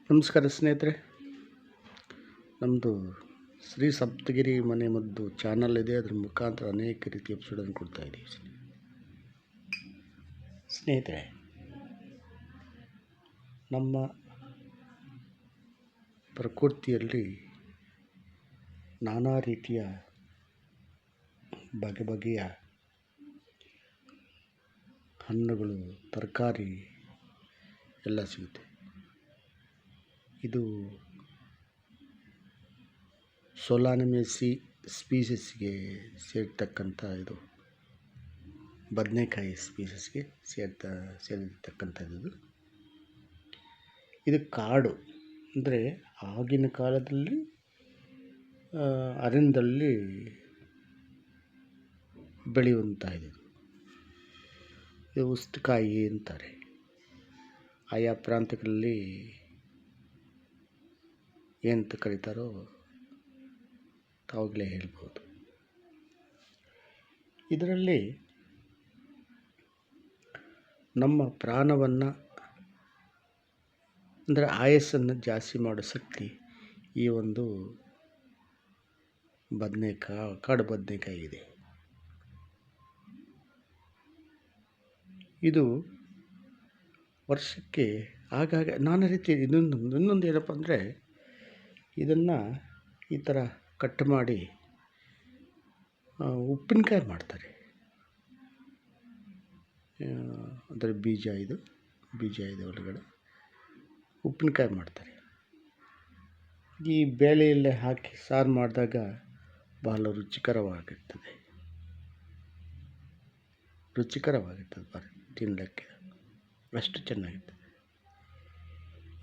ನಮಸ್ಕಾರ ಸ್ನೇಹಿತರೆ, ನಮ್ಮದು ಶ್ರೀ ಸಪ್ತಗಿರಿ ಮನೆ ಮದ್ದು ಚಾನಲ್ ಇದೆ. ಅದರ ಮುಖಾಂತರ ಅನೇಕ ರೀತಿಯ ಎಪಿಸೋಡನ್ನು ಕೊಡ್ತಾ ಇದ್ದೀವಿ. ಸ್ನೇಹಿತರೆ, ನಮ್ಮ ಪ್ರಕೃತಿಯಲ್ಲಿ ನಾನಾ ರೀತಿಯ ಬಗೆಯ ಹಣ್ಣುಗಳು, ತರಕಾರಿ ಎಲ್ಲ ಸಿಗುತ್ತೆ. ಇದು ಸೊಲಾನಮೇಸಿ ಸ್ಪೀಸಸ್ಗೆ ಸೇರ್ತಕ್ಕಂಥ ಇದು ಬದನೆಕಾಯಿ ಸ್ಪೀಸಸ್ಗೆ ಸೇರಿರ್ತಕ್ಕಂಥದ್ದು. ಇದು ಕಾಡು ಅಂದರೆ ಆಗಿನ ಕಾಲದಲ್ಲಿ ಅರಣ್ಯದಲ್ಲಿ ಬೆಳೆಯುವಂಥದ್ದು. ಇದು ಉಸ್ಟಕಾಯಿ ಅಂತಾರೆ. ಆಯಾ ಪ್ರಾಂತ್ಯಗಳಲ್ಲಿ ಏನಂತ ಕರೀತಾರೋ ತಾವಾಗಲೇ ಹೇಳ್ಬೋದು. ಇದರಲ್ಲಿ ನಮ್ಮ ಪ್ರಾಣವನ್ನು ಅಂದರೆ ಆಯಸ್ಸನ್ನು ಜಾಸ್ತಿ ಮಾಡೋ ಶಕ್ತಿ ಈ ಒಂದು ಕಾಡು ಬದನೆಕಾಯಿ ಇದೆ. ಇದು ವರ್ಷಕ್ಕೆ ಆಗಾಗ ನಾನಾ ರೀತಿ ಇನ್ನೊಂದು ಏನಪ್ಪ ಅಂದರೆ, ಇದನ್ನು ಈ ಥರ ಕಟ್ ಮಾಡಿ ಉಪ್ಪಿನಕಾಯಿ ಮಾಡ್ತಾರೆ. ಅದರ ಬೀಜ ಇದೆ ಒಳಗಡೆ ಉಪ್ಪಿನಕಾಯಿ ಮಾಡ್ತಾರೆ. ಈ ಬೇಳೆಯಲ್ಲೇ ಹಾಕಿ ಸಾರು ಮಾಡಿದಾಗ ಬಹಳ ರುಚಿಕರವಾಗಿರ್ತದೆ ಬಾರಿ ತಿನ್ನಲಿಕ್ಕೆ ಅಷ್ಟು ಚೆನ್ನಾಗಿರ್ತದೆ.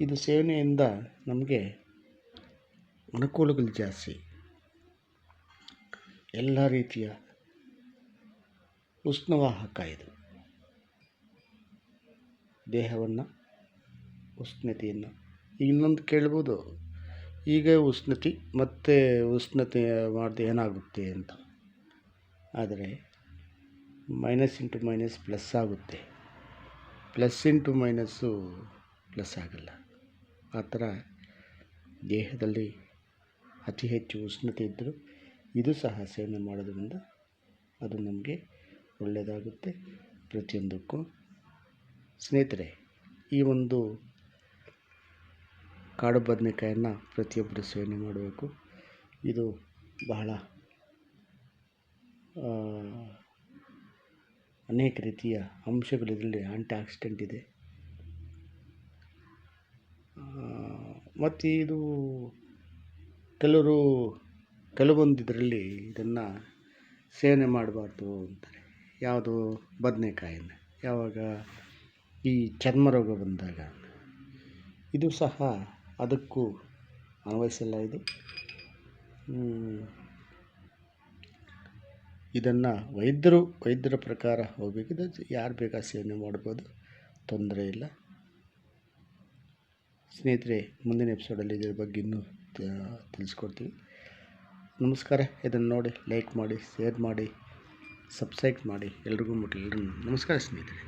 ಇದು ಸೇವನೆಯಿಂದ ನಮಗೆ ಅನುಕೂಲಗಳು ಜಾಸ್ತಿ. ಎಲ್ಲ ರೀತಿಯ ಉಷ್ಣವಾಹಕ ಇದು. ದೇಹವನ್ನು ಉಷ್ಣತೆಯನ್ನು ಇನ್ನೊಂದು ಕೇಳ್ಬೋದು, ಈಗ ಉಷ್ಣತೆ ಮಾಡಿದೆ ಏನಾಗುತ್ತೆ ಅಂತ. ಆದರೆ ಮೈನಸ್ ಇಂಟು ಮೈನಸ್ ಪ್ಲಸ್ ಆಗುತ್ತೆ, ಪ್ಲಸ್ ಇಂಟು ಮೈನಸ್ಸು ಪ್ಲಸ್ ಆಗಲ್ಲ. ಆ ಥರ ದೇಹದಲ್ಲಿ ಅತಿ ಹೆಚ್ಚು ಉಷ್ಣತೆ ಇದ್ದರೂ ಇದು ಸಹ ಸೇವನೆ ಮಾಡೋದ್ರಿಂದ ಅದು ನಮಗೆ ಒಳ್ಳೆಯದಾಗುತ್ತೆ ಪ್ರತಿಯೊಂದಕ್ಕೂ. ಸ್ನೇಹಿತರೆ, ಈ ಒಂದು ಕಾಡು ಬದನೆಕಾಯನ್ನು ಪ್ರತಿಯೊಬ್ಬರು ಸೇವನೆ ಮಾಡಬೇಕು. ಇದು ಬಹಳ ಅನೇಕ ರೀತಿಯ ಅಂಶಗಳು ಇದರಲ್ಲಿ ಆಂಟಿ ಆಕ್ಸಿಡೆಂಟ್ ಇದೆ. ಮತ್ತು ಇದು ಕೆಲವೊಂದು ಇದರಲ್ಲಿ ಇದನ್ನು ಸೇವನೆ ಮಾಡಬಾರ್ದು ಅಂತಾರೆ. ಯಾವುದು ಬದನೆಕಾಯಿನ ಯಾವಾಗ ಈ ಚರ್ಮ ರೋಗ ಬಂದಾಗ. ಇದು ಸಹ ಅದಕ್ಕೂ ಅನ್ವಯಿಸಲ್ಲ. ಇದನ್ನು ವೈದ್ಯರ ಪ್ರಕಾರ ಹೋಗಬೇಕಿದೆ. ಯಾರು ಬೇಕಾದ ಸೇವನೆ ಮಾಡ್ಬೋದು, ತೊಂದರೆ ಇಲ್ಲ. ಸ್ನೇಹಿತರೆ, ಮುಂದಿನ ಎಪಿಸೋಡಲ್ಲಿ ಇದರ ಬಗ್ಗೆ ಇನ್ನೂ ತಿಳಿಸ್ಕೊಡ್ತೀವಿ. ನಮಸ್ಕಾರ. ಇದನ್ನು ನೋಡಿ ಲೈಕ್ ಮಾಡಿ, ಶೇರ್ ಮಾಡಿ, ಸಬ್ಸ್ಕ್ರೈಬ್ ಮಾಡಿ. ಎಲ್ರಿಗೂ ನಮಸ್ಕಾರ ಸ್ನೇಹಿತರೆ.